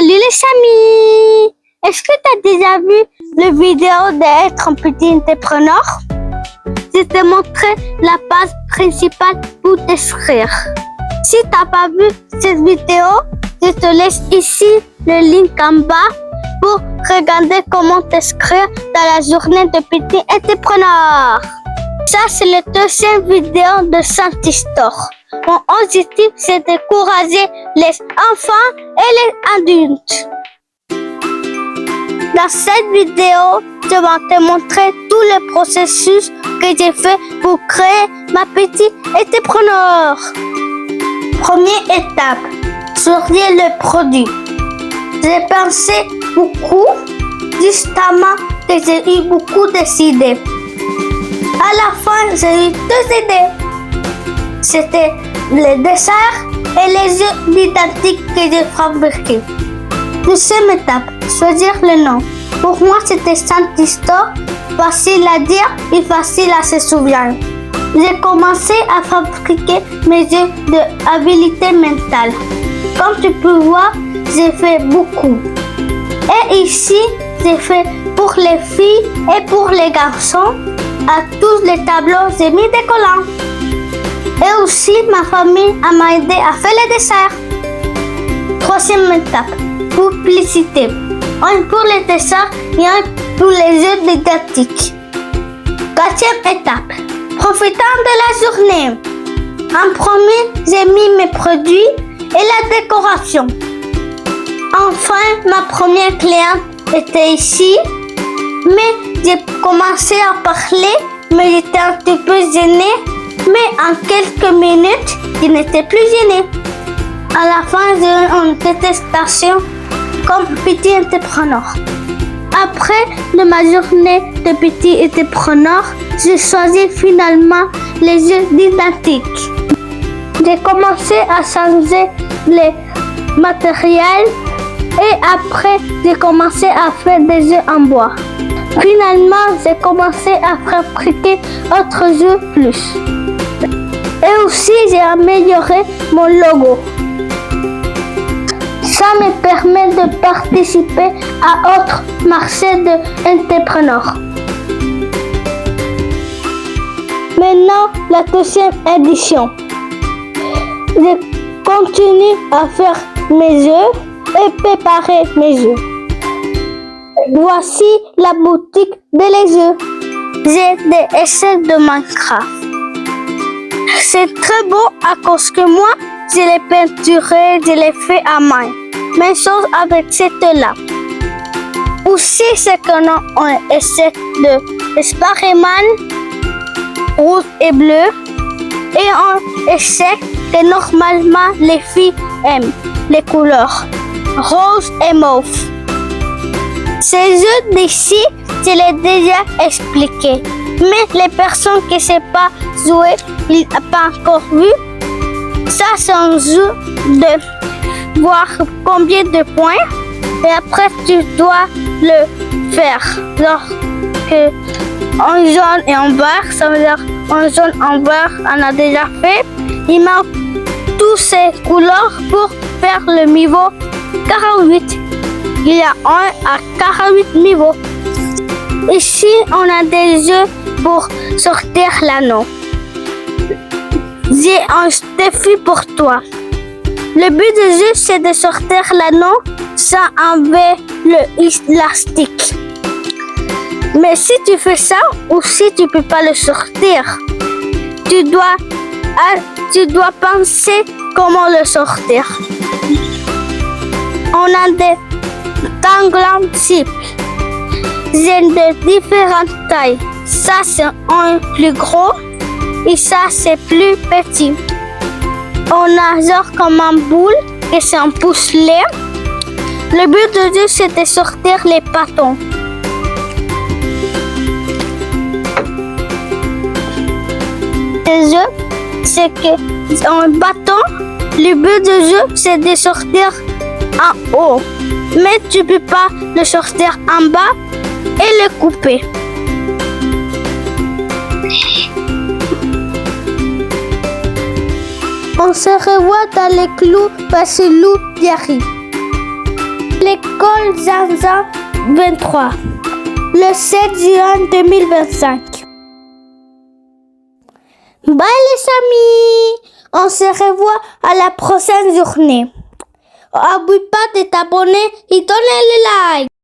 Salut les amis! Est-ce que tu as déjà vu la vidéo d'être un petit entrepreneur? Je te montrer la page principale pour t'inscrire. Si tu n'as pas vu cette vidéo, je te laisse ici le link en bas pour regarder comment t'inscrire dans la journée de petit entrepreneur. Ça, c'est la deuxième vidéo de Santi-Store. Mon objectif, c'est d'encourager les enfants et les adultes. Dans cette vidéo, je vais te montrer tout le processus que j'ai fait pour créer ma petite entrepreneur. Première étape, choisir le produit. J'ai pensé beaucoup, justement que j'ai eu beaucoup d'idées. À la fin, j'ai eu 2 idées. C'était les desserts et les œufs identiques que j'ai fabriqués. Deuxième étape, choisir le nom. Pour moi, c'était Santi-Store, facile à dire et facile à se souvenir. J'ai commencé à fabriquer mes œufs d'habilité mentale. Comme tu peux voir, j'ai fait beaucoup. Et ici, j'ai fait pour les filles et pour les garçons. À tous les tableaux, j'ai mis des collants. Et aussi, ma famille m'a aidé à faire les desserts. Troisième étape, publicité. Un pour les desserts et un pour les œufs didactiques. Quatrième étape, profitant de la journée. En premier, j'ai mis mes produits et la décoration. Enfin, ma première cliente était ici, mais j'ai commencé à parler, mais j'étais un petit peu gênée. Mais en quelques minutes, je n'étais plus gênée. À la fin, j'ai eu une détestation comme petit entrepreneur. Après de ma journée de petit entrepreneur, j'ai choisi finalement les œufs identiques. J'ai commencé à changer les matériels et après, j'ai commencé à faire des œufs en bois. Finalement, j'ai commencé à fabriquer autres œufs plus. Et aussi, j'ai amélioré mon logo. Ça me permet de participer à autres marchés d'entrepreneurs. Maintenant, la deuxième édition. Je continue à faire mes œufs et préparer mes œufs. Voici la boutique des œufs. J'ai des essais de Minecraft. C'est très beau à cause que moi, je l'ai peinturé, je l'ai fait à main. Même chose avec cette-là. Aussi, c'est qu'on a un essai de Spider-Man, rouge et bleu. Et un essai que normalement les filles aiment, les couleurs rose et mauve. Ces œufs d'ici, je l'ai déjà expliqué. Mais les personnes qui ne savent pas jouer, ils n'ont pas encore vu. Ça, c'est un jeu de voir combien de points. Et après, tu dois le faire. Alors que en jaune et en vert, ça veut dire en jaune, en vert, on a déjà fait. Il manque toutes ces couleurs pour faire le niveau 48. Il y a 1 à 48 niveaux. Ici, on a des œufs pour sortir l'anneau. J'ai un défi pour toi. Le but des œufs, c'est de sortir l'anneau sans enlever l'élastique. Mais si tu fais ça, ou si tu ne peux pas le sortir, tu dois penser comment le sortir. On a des tangles types. J'ai de différentes tailles. Ça, c'est un plus gros et ça, c'est plus petit. On a genre comme un boule et c'est un pouce-lait. Le but de jeu, c'est de sortir les bâtons. Les œufs, c'est que un bâton, le but du jeu, c'est de sortir en haut. Mais tu ne peux pas le sortir en bas et le couper. On se revoit dans les clous parce que loup y arrive. École Zanzan 23, le 7 juin 2025. Bye les amis, on se revoit à la prochaine journée. N'oublie pas de t'abonner et donner le like.